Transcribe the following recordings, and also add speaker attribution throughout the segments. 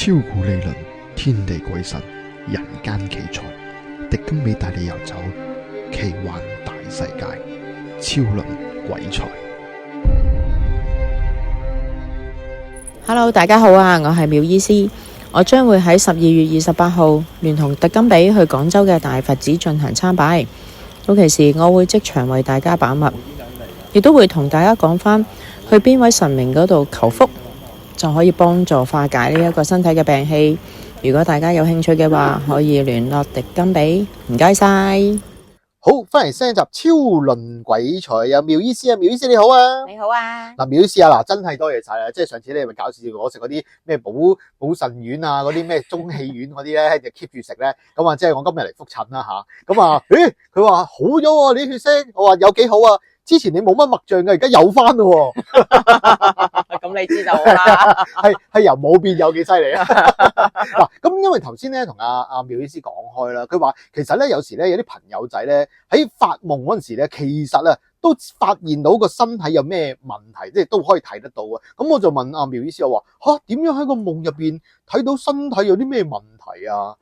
Speaker 1: 超古理論，天地鬼神，人間奇才，狄更美帶你遊走奇幻大世界，超輪鬼才。
Speaker 2: Hello， 大家好啊！我係妙醫師，我將會喺12月28號聯同狄更比去廣州嘅大佛寺進行參拜。到期時我會即場為大家把脈，亦都會同大家講返去邊位神明嗰度求福，就可以幫助化解呢一個身體嘅病氣。如果大家有興趣嘅話，可以聯絡狄更比。唔該晒。
Speaker 3: 好，翻嚟新一集超輪鬼才，有妙醫師啊，妙醫師你好啊，
Speaker 2: 你好啊。
Speaker 3: 嗱，妙醫師啊，嗱，真係多謝晒啦，即係上次你咪搞笑我食嗰啲咩補腎丸啊，嗰啲咩中氣丸嗰啲咧，就 keep 住食咧，咁啊，即係我今日嚟復診啦吓，咁啊，佢話好咗喎，你血色，我話有幾好啊，之前你冇乜脈象嘅，而家有翻咯，
Speaker 2: 咁你知道啦，
Speaker 3: 係由冇變有幾犀利啊！嗱，咁因為頭先咧同阿妙醫師講開啦，佢話其實咧有時咧有啲朋友仔咧喺發夢嗰陣時咧，其實啊都發現到個身體有咩問題，即係都可以睇得到啊。咁我就問阿妙醫師，我話吓，點樣喺個夢入邊睇到身體有啲咩問題啊？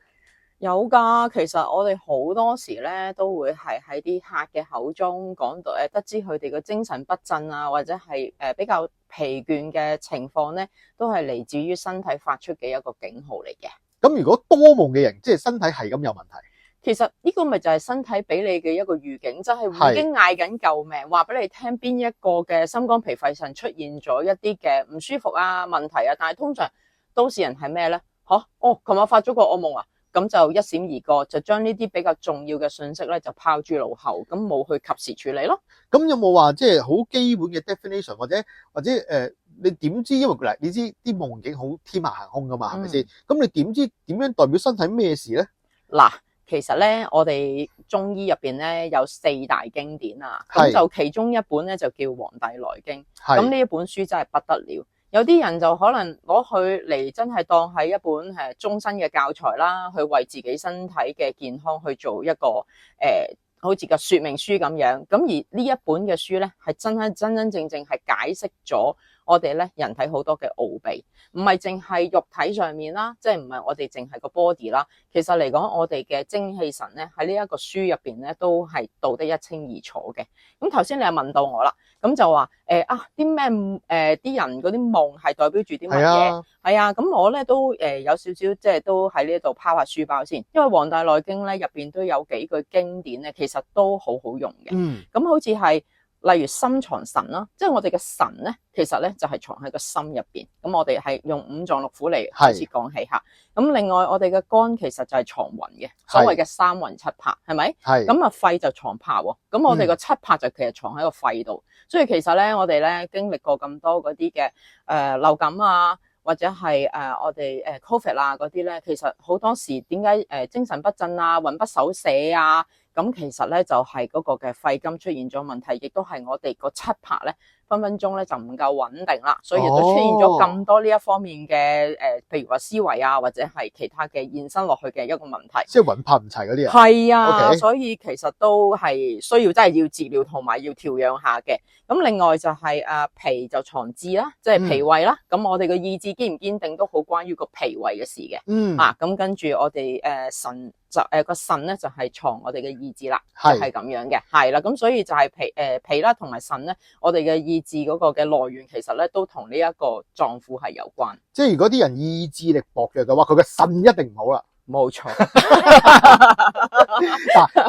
Speaker 4: 有噶，其實我哋好多時咧都會係喺啲客嘅口中講到得知佢哋嘅精神不振啊，或者係比較疲倦嘅情況咧，都係嚟自於身體發出嘅一個警號嚟嘅。
Speaker 3: 咁如果多夢嘅人，即係身體係咁有問題，
Speaker 4: 其實呢個咪就係身體俾你嘅一個預警，即係已經嗌緊救命，話俾你聽邊一個嘅心肝脾肺腎出現咗一啲嘅唔舒服啊問題啊。但係通常都市人係咩咧？琴日發咗個噩夢啊！咁就一閃而過，就將呢啲比較重要嘅信息咧，就拋諸腦後，咁冇去及時處理咯。
Speaker 3: 咁有冇話即係好基本嘅 definition，或者你點知？因為嗱，你知啲夢境好天馬行空噶嘛，係咪先？咁你點知點樣代表身體咩事咧？
Speaker 4: 嗱，其實咧，我哋中醫入邊咧有4大經典啊，咁就其中一本咧就叫《黃帝內經》，咁呢一本書真係不得了。有啲人就可能攞佢嚟真係當係一本終身嘅教材啦，去為自己身體嘅健康去做一個好似個說明書咁樣。咁而呢一本嘅書咧，係真正係解釋咗我哋咧人體好多嘅奧秘，唔係淨係肉體上面啦，即係唔係我哋淨係個 body 啦。其實嚟講，我哋嘅精氣神咧喺呢一個書入邊咧都係道得一清二楚嘅。咁頭先你又問到我啦，咁就話啲咩啲人嗰啲夢係代表住啲乜嘢？係啊，咁我咧都有少少即係都喺呢度拋下書包先，因為《黃帝內經》咧入邊都有幾句經典咧，其實都好好用嘅。咁好似係例如心藏神啦，即係我哋嘅神咧，其實咧就係藏喺個心入邊。咁我哋係用五臟六腑嚟開始講起吓。咁另外我哋嘅肝其實就係藏魂嘅，所謂嘅三魂七魄，係咪？係。咁啊肺就藏魄喎。咁我哋個七魄就其實藏喺個肺度。所以其實咧，我哋咧經歷過咁多嗰啲嘅流感啊，或者係我哋COVID 啊嗰啲咧，其實好多時點解精神不振啊、魂不守舍啊？咁其實咧就係嗰個嘅肺金出現咗問題，亦都係我哋個七魄咧分分鐘咧就唔夠穩定啦，所以亦都出現咗咁多呢一方面嘅譬如話思維啊，或者係其他嘅延伸落去嘅一個問題。
Speaker 3: 即係魂魄唔齊嗰啲啊？
Speaker 4: 係啊，所以其實都係需要真係要治療同埋要調養下嘅。咁另外就係脾就藏志啦，即係脾胃啦。咁我哋嘅意志堅唔堅定都好關於個脾胃嘅事嘅。咁跟住我哋腎就個腎咧就係藏我哋嘅意志啦，係咁樣嘅，係啦。咁所以就係脾啦同埋腎咧，我哋嘅意志嗰個嘅來源其實咧都同呢一個臟腑係有關。
Speaker 3: 即係如果啲人意志力薄弱嘅話，佢嘅腎一定唔好啦。
Speaker 4: 冇錯。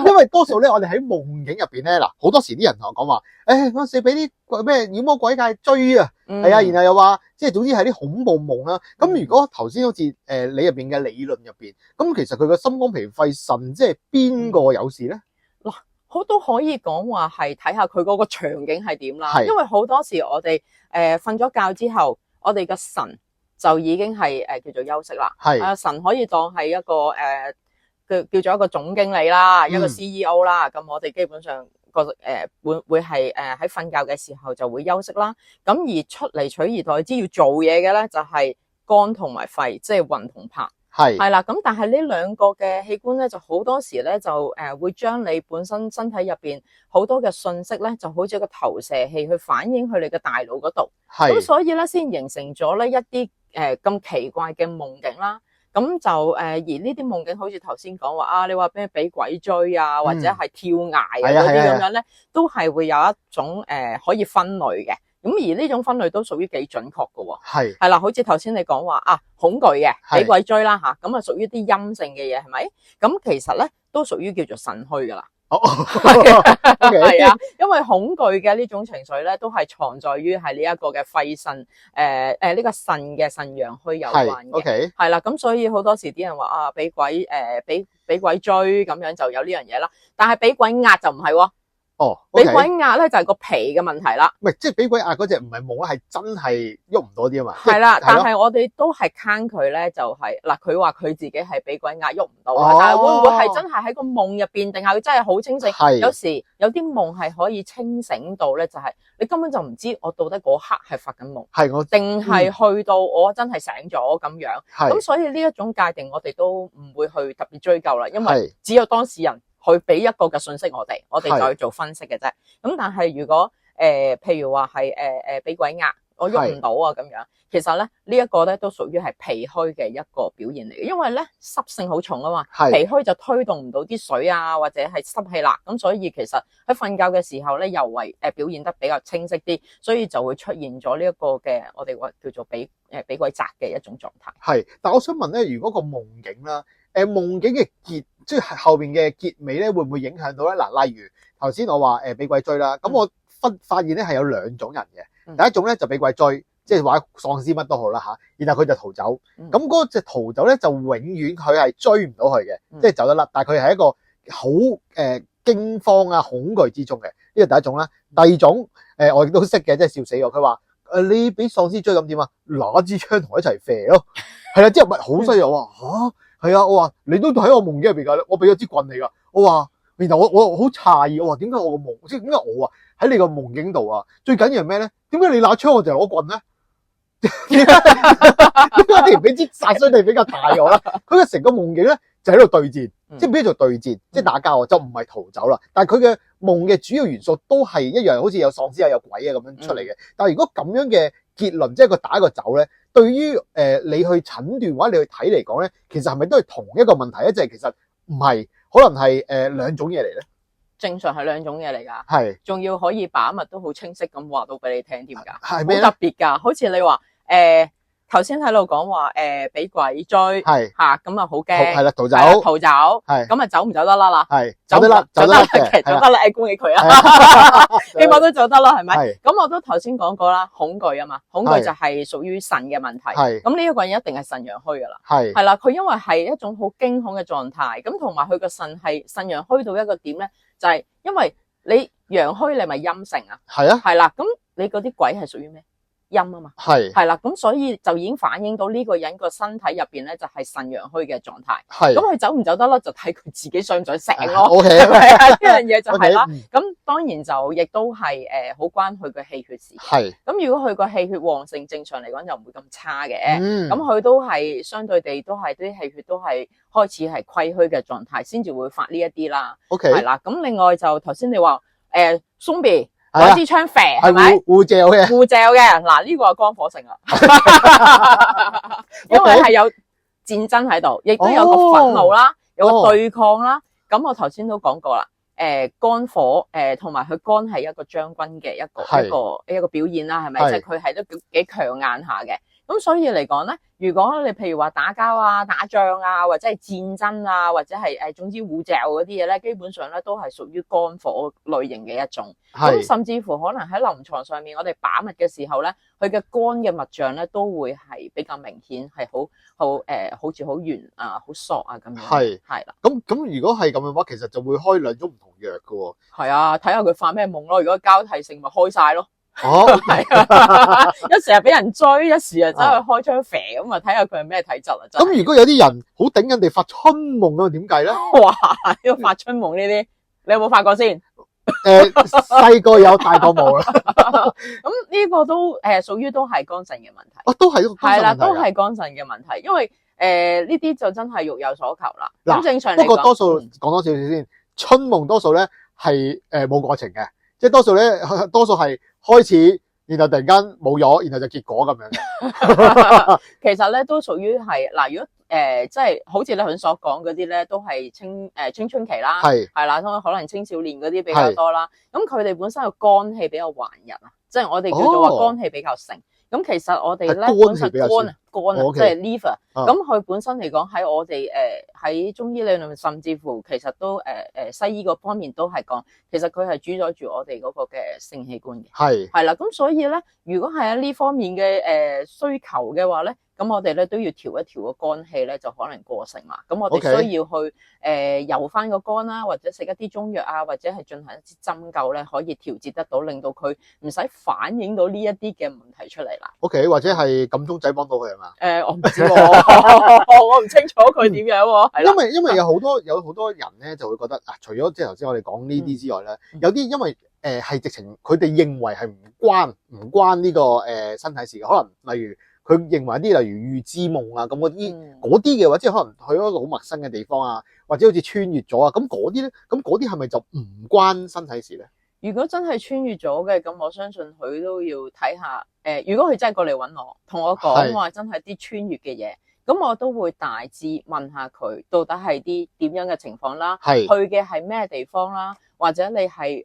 Speaker 3: 因為多數咧，我哋喺夢境入邊咧，嗱好多時啲人同我講話，嗰時俾啲咩妖魔鬼怪追啊，係啊，然後又話即係總之係啲恐怖夢啦。咁如果頭先好似你入邊嘅理論入邊，咁其實佢個心肝脾肺腎即係邊個有事咧？
Speaker 4: 嗱，好都可以講話係睇下佢嗰個場景係點啦。因為好多時我哋瞓咗覺之後，我哋嘅腎就已經係叫做休息啦。神可以當係一個叫做一個總經理啦，一個 CEO 啦。咁我哋基本上個會係喺瞓覺嘅時候就會休息啦。咁而出嚟取而代之要做嘢嘅咧，就係肝同埋肺，即係魂同魄。係啦，咁但係呢兩個嘅器官咧，就好多時咧就會將你本身身體入邊好多嘅信息咧，就好似一個投射器去反映去你嘅大腦嗰度。咁所以咧先形成咗咧一啲咁奇怪嘅夢境啦。咁就而呢啲夢境好似頭先講話啊，你話咩俾鬼追啊，或者係跳崖啊嗰啲咁樣咧，都係會有一種可以分類嘅。咁而呢種分類都屬於幾準確嘅喎。係啦，好似頭先你講話啊，恐懼嘅俾鬼追啦嚇，咁啊屬於啲陰性嘅嘢係咪？咁其實咧都屬於叫做腎虛噶啦。係啊，因為恐懼嘅呢種情緒咧，都係藏在於係呢一個嘅肺腎呢個腎嘅腎陽虛有關嘅。係啦，咁所以好多時啲人話啊，俾鬼俾鬼追咁樣就有呢樣嘢啦，但係俾鬼壓就唔係喎。俾鬼壓咧就係個脾嘅問題啦。唔係，
Speaker 3: 即係俾鬼壓嗰隻唔係夢啦，係真係喐唔到啲啊嘛。
Speaker 4: 係啦，但係我哋都係坑佢咧，就係嗱，佢話佢自己係俾鬼壓喐唔到啦，但係會唔會係真係喺個夢入邊，定係佢真係好清醒？有時有啲夢係可以清醒到咧，就係你根本就唔知我到底嗰刻係發緊夢，定係去到我真係醒咗咁樣。咁所以呢一種界定我哋都唔會去特別追究啦，因為只有當事人去俾一個嘅信息我哋就去做分析嘅啫。咁但係如果譬如話係俾鬼壓，我喐唔到啊咁樣，其實咧呢一個咧都屬於係脾虛嘅一個表現嚟嘅，因為咧濕性好重啊嘛，脾虛就推動唔到啲水啊或者係濕氣啦，咁所以其實喺瞓覺嘅時候咧又為表現得比較清晰啲，所以就會出現咗呢一個嘅我哋話叫做俾鬼責嘅一種狀態。
Speaker 3: 係，但我想問咧，如果個夢境啦，夢境嘅結即係後邊嘅結尾咧，會唔會影響到咧？嗱，例如頭先我話俾鬼追啦，咁我發現咧係有兩種人嘅，第一種咧就俾鬼追，即係話喪屍乜都好啦嚇，然後佢就逃走，咁嗰隻逃走咧就永遠佢係追唔到佢嘅，即係走得甩，但係佢係一個好驚慌啊恐懼之中嘅，呢個第一種啦。第二種我亦都識嘅，即係笑死我，佢話你俾喪屍追咁點啊？拿支槍同我一齊射咯，係啦，之後咪好犀利，我話嚇係啊，我話你都喺我夢境入邊㗎，我俾咗支棍你㗎，我話。然後我好詫異，我話點解我個夢，即係點解我喺你個夢境度啊？最緊要係咩咧？點解你拿槍我就攞棍咧？點解你唔俾支殺傷力比較大我啦？佢嘅成個夢境咧就喺度對戰，即係俾佢做對戰，即係打交啊，就唔係逃走啦。但係佢嘅夢嘅主要元素都係一樣，好似有喪屍啊、有鬼啊咁樣出嚟嘅。但係如果咁樣嘅結論，即係佢打一個走咧，對於你去診斷或者你去睇嚟講咧，其實係咪都係同一個問題咧？即係其實唔係。可能係兩種嘢嚟咧，
Speaker 4: 正常係兩種嘢嚟㗎，
Speaker 3: 係，仲
Speaker 4: 要可以把脈都好清晰咁話到俾你聽添㗎，
Speaker 3: 係咩？
Speaker 4: 好特別㗎，好似你話頭先喺度講話俾鬼追，係嚇咁啊好驚，係啦逃走，係咁啊走唔走得甩啦？係走得甩，走得甩，恭喜佢啊！起碼都走得啦，係咪？咁我都頭先講過啦，恐懼啊嘛，恐懼就係屬於腎嘅問題，係咁呢一個人一定係腎陽虛㗎啦，係啦，佢因為係一種好驚恐嘅狀態，咁同埋佢個腎係腎陽虛到一個點咧，就係因為你陽虛，你咪陰性啊，係啊，係啦，咁你嗰啲鬼係屬於咩？陰啊嘛，係啦，咁所以就已經反映到呢個人個身體入邊咧就係腎陽虛嘅狀態，係咁佢走唔走得甩就睇佢自己想唔想醒咯。OK， 係啊，呢樣嘢就係啦。咁當然就亦都係好關佢嘅氣血事。係咁，如果佢個氣血旺盛，正常嚟講就唔會咁差嘅。咁佢都係相對地都係啲氣血都係開始係虧虛嘅狀態，先至會發呢一啲啦。OK，係啦。咁另外就頭先你話鬆鼻。攞支槍射係咪？護罩嘅，嗱呢個係肝火盛啦，因為係有戰爭喺度，亦都有個憤怒啦，有個對抗啦。咁我頭先都講過啦，肝火同埋佢肝係一個將軍嘅一個表現啦，係咪？即係佢係都幾強硬下嘅。咁所以嚟講咧，如果你譬如話打交啊、打仗啊，或者係戰爭啊，或者係總之護罩嗰啲嘢咧，基本上咧都係屬於肝火類型嘅一種。咁甚至乎可能喺臨床上面，我哋把脈嘅時候咧，佢嘅肝嘅脈象咧都會係比較明顯，係好似好圓啊、好索啊咁樣。係啦。咁如果係咁嘅話，其實就會開兩種唔同藥㗎喎。係啊，睇下佢發咩夢咯。如果交替性咪開晒咯。係啊，一時係俾人追，一時啊走去開槍射咁啊，睇下佢係咩體質啊。
Speaker 3: 咁如果有啲人好頂人哋發春夢咁，點計咧？
Speaker 4: 哇，呢個發春夢呢啲，你有冇發過先？
Speaker 3: 細個有，大個冇啦。
Speaker 4: 咁呢個都屬於都係肝腎嘅問題。哦，
Speaker 3: 都係
Speaker 4: 係啦，都係肝腎嘅問題，因為呢啲就真係欲有所求啦。咁正常嚟講，
Speaker 3: 不過多數講多少少先，春夢多數咧係冇過程嘅。即係多數咧，多數係開始然後突然間冇咗，然後就結果咁樣嘅。
Speaker 4: 其實咧都屬於係嗱，如果即係好似你頭先所講嗰啲咧，都係青春期啦，係啦，可能青少年嗰啲比較多啦。咁佢哋本身個肝氣比較頑韌啊，即係我哋叫做話肝氣比較盛。咁其實我哋咧本身肝啊，即係 liver。咁佢本身嚟講喺我哋喺中醫理論，甚至乎其實都西醫嗰方面都係講，其實佢係主宰住我哋嗰個嘅性器官嘅。係啦，咁所以咧，如果係喺呢方面嘅需求嘅話咧，咁我哋咧都要調一調個肝氣咧，就可能過盛啦。咁我哋需要去游翻個肝啦，或者食一啲中藥啊，或者係進行一啲針灸咧，可以調節得到，令到佢唔使反映到呢一啲嘅問題出嚟啦。
Speaker 3: OK， 或者係撳鐘仔幫到佢係嘛？
Speaker 4: 我唔知喎，我唔清楚佢點樣喎。係啦，
Speaker 3: 因為有好多人咧就會覺得啊，除咗即係頭先我哋講呢啲之外咧，有啲因為係直情佢哋認為係唔關呢個身體事嘅，可能例如。佢認為一啲例如預知夢啊，咁嗰啲嘅話，即係可能去一個好陌生嘅地方啊，或者好似穿越咗啊，咁嗰啲咧，咁嗰啲係咪就唔關身體事咧？
Speaker 4: 如果真係穿越咗嘅，咁我相信佢都要睇下。如果佢真係過嚟揾我，同我講話真係啲穿越嘅嘢，咁我都會大致問下佢到底係啲點樣嘅情況啦，去嘅係咩地方啦。或者你係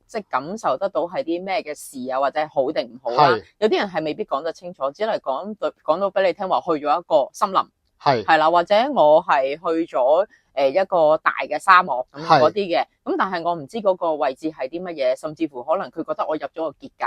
Speaker 4: 即係感受得到係啲咩嘅事啊，或者係好定唔好啦。有啲人係未必講得清楚，只係講到俾你聽話去咗一個森林，係啦，或者我係去咗一個大嘅沙漠咁嗰啲嘅。咁但係我唔知嗰個位置係啲乜嘢，甚至乎可能佢覺得我入咗個結界。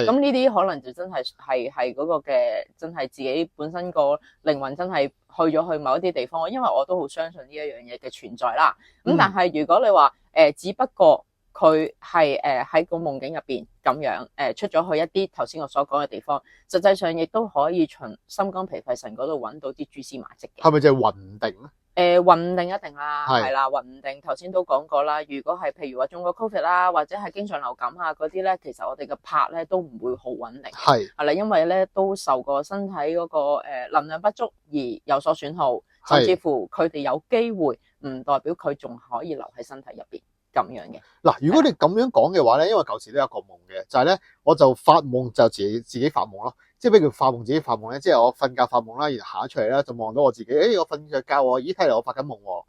Speaker 4: 咁呢啲可能就真係嗰個嘅真係自己本身個靈魂真係去咗去某一啲地方，因為我都好相信呢一樣嘢嘅存在啦。咁但係如果你話只不過佢係喺個夢境入邊咁樣出咗去一啲頭先我所講嘅地方，實際上亦都可以從心肝脾肺腎嗰度揾到啲蛛絲馬跡嘅。
Speaker 3: 係咪就係運定咧？
Speaker 4: 運定一定啦，係啦，運定頭先都講過啦。如果係譬如話中過 Covid 啦，或者係經常流感啊嗰啲咧，其實我哋嘅魄咧都唔會好穩定，係啦，因為咧都受過身體嗰個能量不足而有所損耗，甚至乎佢哋有機會唔代表佢仲可以留喺身體入邊咁樣嘅。
Speaker 3: 嗱，如果你咁樣講嘅話咧，因為舊時都有個夢嘅，就係咧，我就發夢就自己發夢咯。即係咩叫發夢自己發夢咧？即係我瞓覺發夢啦，然後行咗出嚟啦，就望到我自己，我瞓着覺喎，咦，睇嚟我發緊夢喎。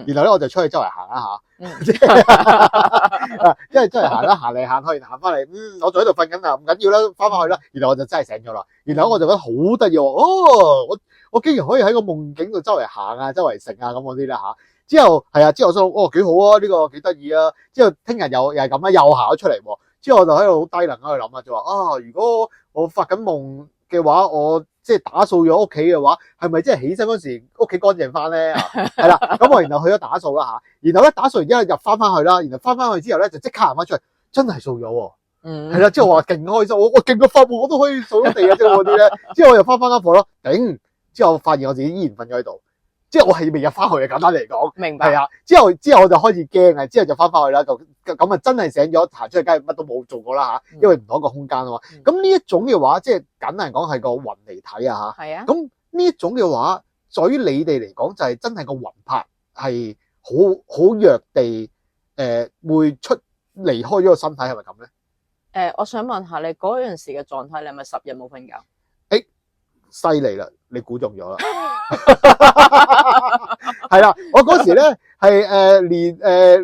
Speaker 3: 然後咧我就出去周圍行一下，即係周圍行啦，行嚟行去，行翻嚟，我仲喺度瞓緊啊，唔緊要啦，翻去啦。然後我就真係醒咗啦。然後我就覺得好得意喎，我竟然可以喺個夢境度周圍行啊，周圍食啊咁嗰啲啦嚇。之後係啊，之後我想幾好啊，呢個幾得意啊。之後聽日又係咁啦，又行咗出嚟喎。之後我就喺度好低能喺度諗啊，就話如果我發緊夢嘅話，我即係打掃咗屋企嘅話，係咪即係起身嗰時屋企乾淨翻咧？係啦，咁我然後去咗打掃啦嚇，然後咧打掃完之後入翻去啦，然後翻去之後咧就即刻行翻出去，真係掃咗喎。係啦，之後我話勁開心，我勁過發夢我都可以掃咗地啊，即係嗰啲咧。之後我又翻間房咯，頂！之後發現我自己依然瞓咗喺度。即係我係未入翻去嘅，簡單嚟講，明白係啊。之後我就開始驚啊，之後就翻去啦，咁啊真係醒咗，行出去梗係乜都冇做過啦嚇，因為唔同一個空間啊嘛。咁呢一種嘅話，即係簡單嚟講係個魂離體啊嚇。係啊。咁呢一種嘅話，在於你哋嚟講就係真係個魂魄係好弱地會離開咗個身體，係咪咁咧？
Speaker 4: 我想問下你嗰陣時嘅狀態，你係咪10日冇瞓覺？
Speaker 3: 犀利啦！你估中咗啦，係啦，我嗰時咧係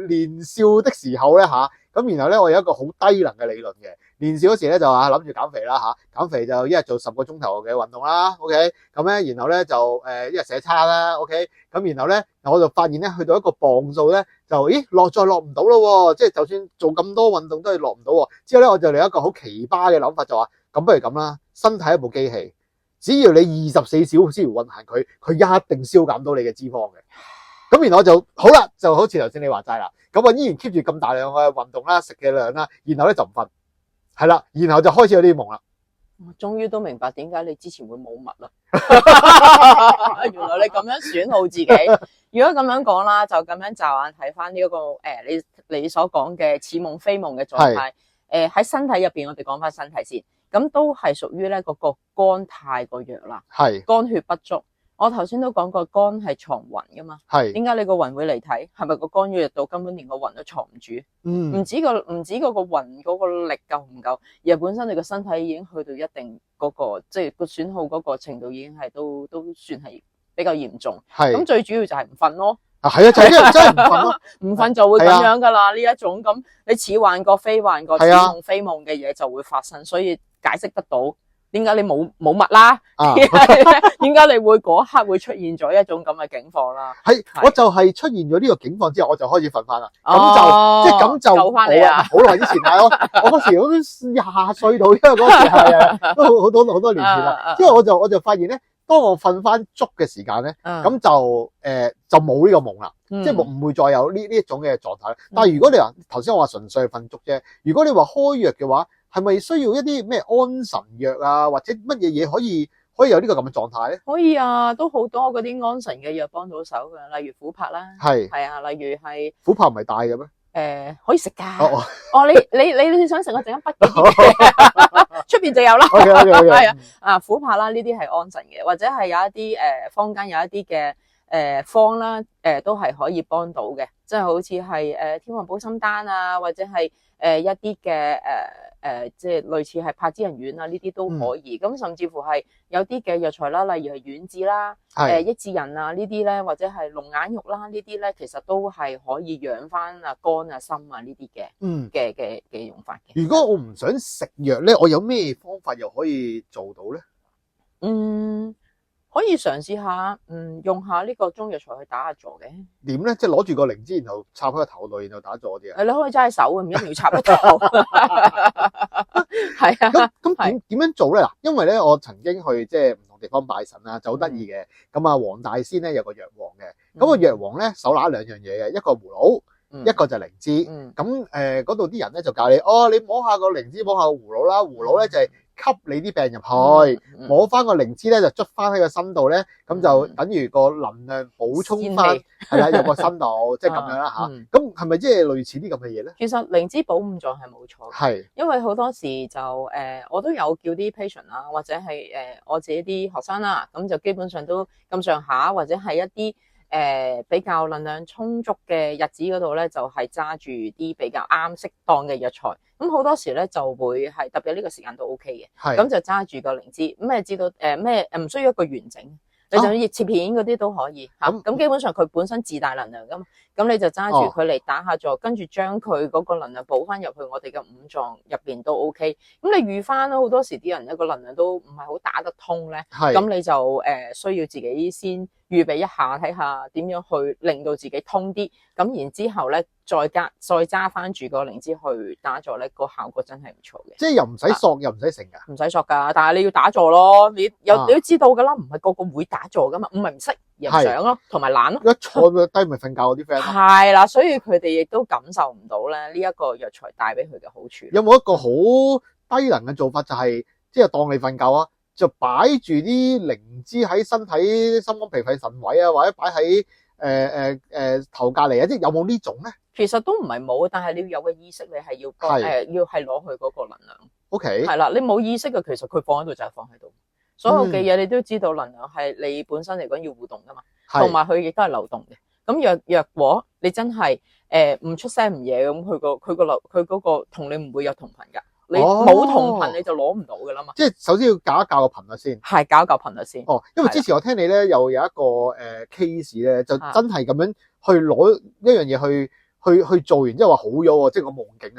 Speaker 3: 年少的時候咧嚇，咁然後咧我有一個好低能嘅理論嘅，年少嗰時咧就話諗住減肥啦嚇，減肥就一日做10個鐘頭嘅運動啦 ，OK， 咁咧然後咧就一日寫餐啦 ，OK， 咁然後咧我就發現咧去到一個磅數咧就再落唔到咯喎，即係就算做咁多運動都係落唔到喎，之後咧我就嚟一個好奇葩嘅諗法就話，咁不如咁啦，身體係一部機器。只要你24小時運行佢一定消減到你嘅脂肪嘅。咁然後就好啦，就好似頭先你話齋啦。咁我依然 keep 住咁大量嘅運動啦、食嘅量啦，然後咧就唔瞓，係啦，然後就開始有啲夢啦。
Speaker 4: 我終於都明白點解你之前會冇物啦。原來你咁樣損耗自己。如果咁樣講啦，就咁樣驟眼睇翻呢一個你所講嘅似夢非夢嘅狀態。喺身體入邊，我哋講翻身體先。咁都係屬於咧嗰個肝太過弱啦，係肝血不足。我頭先都講過，肝係藏魂噶嘛。
Speaker 3: 係
Speaker 4: 點解你個魂會離體？係咪個肝要弱到根本連個魂都藏唔住？唔止嗰個魂嗰個力夠唔夠，而係本身你個身體已經去到一定嗰個，即係個損耗嗰個程度已經係都算係比較嚴重。
Speaker 3: 係
Speaker 4: 咁最主要就係唔瞓咯。
Speaker 3: 啊，係啊，就係因為真係唔瞓咯，
Speaker 4: 唔瞓就會咁樣噶啦。呢一種咁，你似幻覺非幻覺，似夢非夢嘅嘢就會發生，所以解釋得到點解你冇物啦？點解你會嗰刻會出現咗一種咁嘅境況啦？
Speaker 3: 係我就係出現咗呢個境況之後，我就開始瞓翻啦。咁就即係咁就
Speaker 4: 救翻你啊！
Speaker 3: 好耐之前係我嗰時我都20歲到，因為嗰時係都好多年前啦。之後我就發現咧，當我瞓翻足嘅時間咧，咁就冇呢個夢啦，即係唔會再有呢一種嘅狀態。但係如果你話頭先我話純粹係瞓足啫，如果你話開藥嘅話，係咪需要一啲咩安神藥啊，或者乜嘢嘢可以有呢個咁嘅狀態咧？可
Speaker 4: 以啊，都好多嗰啲安神嘅藥幫到手嘅，例如琥珀啦，係啊，例如係
Speaker 3: 琥珀唔係大嘅咩？
Speaker 4: 可以食噶。你想食我陣間筆記出邊就有啦。係啊，琥珀啦，呢啲係安神嘅，或者係有一啲坊間有一啲嘅方啦，都係可以幫到嘅，即係好似係天王保心丹啊，或者係一啲嘅即係類似係柏枝仁丸啊，呢啲都可以。咁甚至乎係有啲嘅藥材啦，例如係丸子啦，益智仁啊呢啲咧，或者係龍眼肉啦呢啲咧，其實都係可以養翻啊肝啊心啊呢啲嘅用法嘅。
Speaker 3: 如果我唔想食藥咧，我有咩方法又可以做到咧？
Speaker 4: 可以嘗試下，用下呢個中藥材去打下坐嘅。
Speaker 3: 點咧？即係攞住個靈芝，然後插喺個頭度，然後打坐啲啊？
Speaker 4: 你可以揸喺手嘅，唔一定要插喺頭。係啊。
Speaker 3: 咁點樣做咧？嗱，因為咧，我曾經去即係唔同地方拜神啦，就好得意嘅。咁啊，黃大仙咧有個藥王嘅，咁個藥王咧手拿兩樣嘢嘅，一個葫蘆，一個就靈芝。咁嗰度啲人咧就教你，你摸下個靈芝，摸下個葫蘆啦。葫蘆咧就係吸你啲病入去，摸翻個靈芝咧就捽翻喺個身度咧，咁就等於個能量補充翻，係啦，有個身度，即係咁樣啦吓。咁係咪即係類似啲咁嘅嘢咧？
Speaker 4: 其實靈芝保五臟係冇錯嘅，
Speaker 3: 係，因
Speaker 4: 為好多時就我都有叫啲 patient 啦，或者係我自己啲學生啦，咁就基本上都咁上下，或者係一啲比較能量充足嘅日子嗰度咧，就係揸住啲比較啱適當嘅藥材。咁好多時咧就會係特別呢個時間都 OK 嘅，咁就揸住個靈芝，咁知道咩唔需要一個完整，你就熱切片嗰啲都可以嚇。咁基本上佢本身自帶能量噶嘛，咁你就揸住佢嚟打下坐，跟住將佢嗰個能量補翻入去我哋嘅五臟入邊都 OK。咁你預翻啦，好多時啲人一個能量都唔係好打得通咧，咁你就需要自己先預備一下，睇下點樣去令到自己通啲。咁然之後咧，再揸翻住個靈芝去打坐咧，個效果真係唔錯嘅。
Speaker 3: 即係又唔使索，又唔使成㗎，
Speaker 4: 唔使索㗎，但係你要打坐咯。你都知道㗎啦，唔係個個會打坐㗎嘛，唔係唔識，又唔想咯，同埋懶咯。
Speaker 3: 一坐低咪瞓覺嗰啲 friend。
Speaker 4: 係啦，所以佢哋亦都感受唔到咧呢一個藥材帶俾佢嘅好處。
Speaker 3: 有冇一個好低能嘅做法，就係即係當你瞓覺啊，就擺住啲靈芝喺身體心肝脾肺腎位啊，或者擺喺頭隔離啊，即係有冇呢種咧？
Speaker 4: 其實都唔係冇，但係你要有個意識，你係要要係攞佢嗰個能量。
Speaker 3: OK。係
Speaker 4: 啦，你冇意識嘅，其實佢放喺度就係放喺度。所有嘅嘢你都知道，能量係你本身嚟講要互動噶嘛，同埋佢亦都係流動嘅。咁若果你真係唔出聲唔嘢咁，佢嗰個同你唔會有同頻㗎。你冇同頻你就攞唔到㗎啦嘛。即係
Speaker 3: 首先要校一校個頻率先。
Speaker 4: 係校一校頻率先。
Speaker 3: 因為之前我聽你咧又有一個case 咧，就真係咁樣去攞一樣嘢去做完之後話好咗喎，即係個夢境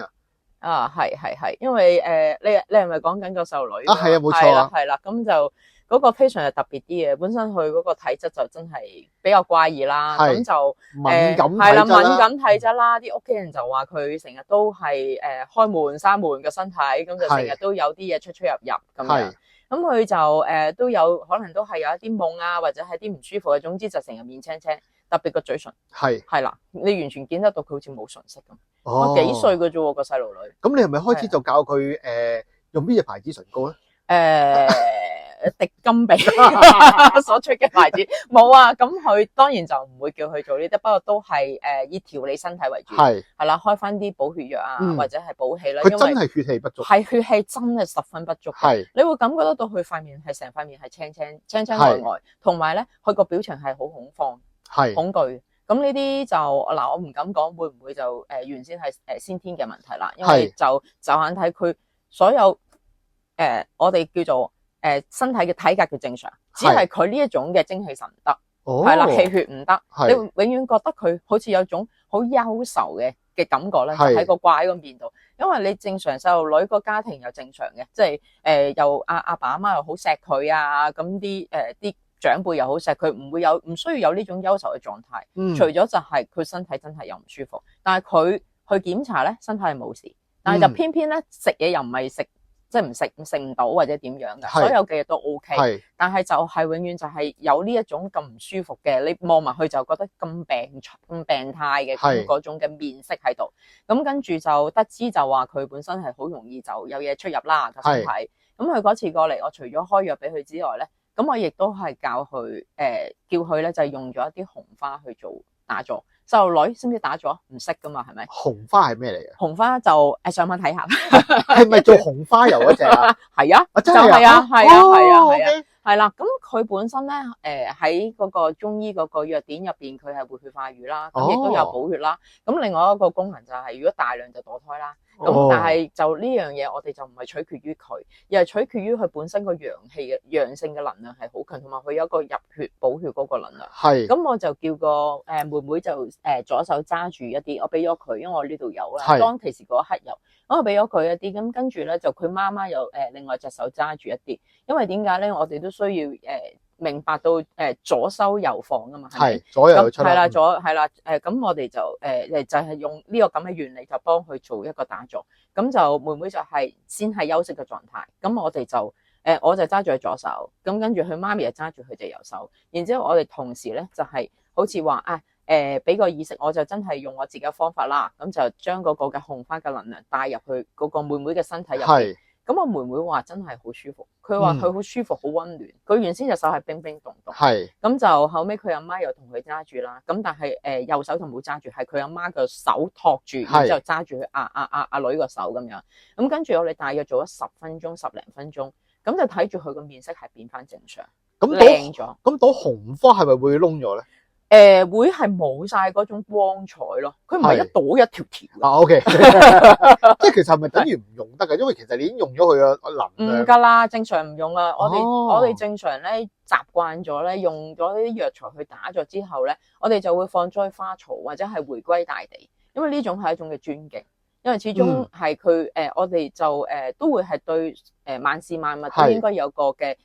Speaker 3: 啊。
Speaker 4: 係，因為你係咪講緊個細路女？
Speaker 3: 係啊，冇錯啊。
Speaker 4: 係啦，咁就嗰個 patient 係特別啲嘅，本身佢嗰個體質就真係比較怪異啦。咁就
Speaker 3: 敏感體質啦。
Speaker 4: 係啦，敏感體質啦，啲屋企人就話佢成日都係開門閂門嘅身體，咁就成日都有啲嘢出入咁樣。咁佢就都有可能都係有一啲夢啊，或者係啲唔舒服嘅，總之就成日面青青，特別個嘴唇係啦，你完全見得到佢好似冇唇色咁。我幾歲嘅啫喎，個細路女。
Speaker 3: 咁你係咪開始就教佢用邊隻牌子唇膏咧？
Speaker 4: 迪金比所出嘅牌子冇啊，咁佢當然就唔會叫佢做呢啲，不過都係以調理身體為主，係啦，開翻啲補血藥啊，或者係補氣啦。
Speaker 3: 佢真係血氣不足，
Speaker 4: 係血氣真係十分不足，係你會感覺得到佢塊面係成塊面係青呆，同埋咧佢個表情係好恐慌、恐懼。咁呢啲就嗱，我唔敢講會唔會就原先係先天嘅問題啦，因為就眼睇佢所有我哋叫做身體嘅體格嘅正常，只係佢呢一種嘅精氣神唔得，係啦，氣血唔得，你永遠覺得佢好似有種好憂愁嘅感覺咧，就喺個掛喺個面度。因為你正常細路女個家庭又正常嘅，即係又阿爸阿媽又好錫佢啊，咁啲長輩又好錫佢，唔需要有呢種憂愁嘅狀態。除咗就係佢身體真係又唔舒服，但係佢去檢查咧，身體係冇事，但係就偏偏咧食嘢又唔係食，即係食唔到或者點樣嘅，所有嘅嘢都 OK。但係就係永遠就係有呢一種咁唔舒服嘅，你望埋去就覺得咁病態嘅嗰種嘅面色喺度。咁跟住就得知就話佢本身係好容易就有嘢出入啦個身體。咁佢嗰次過嚟，我除咗開藥俾佢之外咧，咁我亦都係教佢叫佢咧就係用咗一啲紅花去做打坐。細路女識唔識打坐？唔識噶嘛，係咪？
Speaker 3: 紅花係咩嚟嘅？
Speaker 4: 紅花就上網睇下，
Speaker 3: 係咪做紅花油嗰隻啊？
Speaker 4: 係啊，
Speaker 3: 真係啊，
Speaker 4: 係啦。咁佢本身咧，喺嗰個中醫嗰個藥典入邊，佢係活血化瘀啦，咁亦都有補血啦。咁另外一個功能就係，如果大量就墮胎啦。咁但係就呢樣嘢，我哋就唔係取決於佢，而係取決於佢本身個陽氣嘅陽性嘅能量係好強，同埋佢有一個入血補血嗰個能量。係。咁我就叫個妹妹就左手揸住一啲，我俾咗佢，因為我呢度有啦。當其時嗰一刻有，咁我俾咗佢一啲，咁跟住咧就佢媽媽又另外隻手揸住一啲，因為點解咧？我哋都需要明白到左收右放啊嘛，係咪？左右出係啦，咁我哋就就係用呢個咁嘅原理，就幫佢做一個打坐。咁就妹妹就係先係休息嘅狀態，咁我哋就我就揸住佢左手，咁跟住佢媽咪就揸住佢隻右手，然之後我哋同時咧就係好似話俾個意識，我就真係用我自己嘅方法啦，咁就將嗰個嘅紅花嘅能量帶入去嗰個妹妹嘅身體入邊。咁我妹妹話真係好舒服，佢話佢好舒服，好溫暖。佢原先隻手係冰冰凍凍，咁就後尾佢阿媽又同佢揸住啦。咁但係右手就冇揸住，係佢阿媽個手托住，然之後揸住佢阿女個手咁樣。咁跟住我哋大約做咗10分鐘、10零分鐘，咁就睇住佢個面色係變翻正常，靚咗。咁朵紅花係咪會燶咗咧？會係冇晒嗰種光彩咯，佢唔係一朵一條條。
Speaker 3: OK， 即係其實係咪等於唔用得嘅？因為其實你已經用咗佢嘅能量。唔㗎啦，正常唔用啊。我哋正常咧習慣咗咧，用咗啲藥材去打咗之後咧，我哋就會放咗去花槽或者係回歸大地，因為呢種係一種嘅尊敬，因為始終係佢我哋就都會係對萬事萬物都應該有個嘅。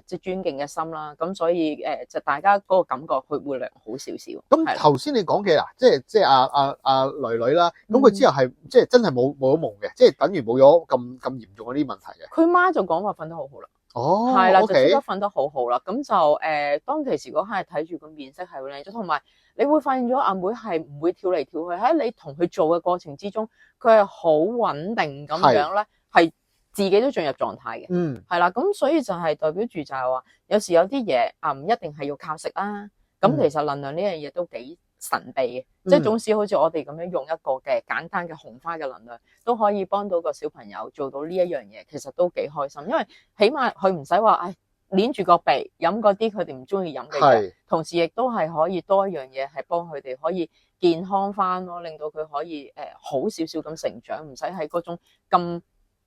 Speaker 3: 即係尊敬嘅心啦，咁所以就大家嗰個感覺佢會良好少少。咁頭先你講嘅嗱，即係阿女女啦，咁佢之後係即係真係冇咗夢嘅，即係等於冇咗咁嚴重嗰啲問題嘅。
Speaker 4: 佢媽就講話瞓得好好啦，係啦，就即刻瞓得好好啦。咁就當其時嗰刻係睇住個面色係會靚咗，同埋你會發現咗阿妹係唔會跳嚟跳去，喺你同佢做嘅過程之中，佢係好穩定咁樣咧，係。自己都進入狀態嘅，係啦，咁所以就係代表住就係話，有時有啲嘢唔一定係要靠食啦，咁其實能量呢樣嘢都幾神秘嘅，即係總之好似我哋咁樣用一個嘅簡單嘅紅花嘅能量，都可以幫到個小朋友做到呢一樣嘢，其實都幾開心，因為起碼佢唔使話，捏住個鼻飲嗰啲佢哋唔中意飲嘅嘢，同時亦都係可以多一樣嘢係幫佢哋可以健康翻咯，令到佢可以好少少咁成長，唔使喺嗰種咁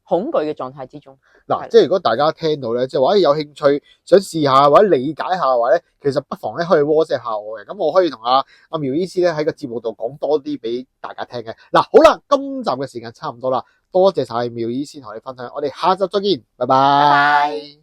Speaker 4: 恐懼嘅狀態之中。嗱，
Speaker 3: 即係如果大家聽到咧，即係話有興趣想試下或者理解下嘅話咧，其實不妨咧可以 WhatsApp 下我嘅，咁我可以同阿苗醫師咧喺個節目度講多啲俾大家聽嘅。嗱，好啦，今集嘅時間差唔多啦，多謝晒苗醫師同你分享，我哋下集再見，拜拜。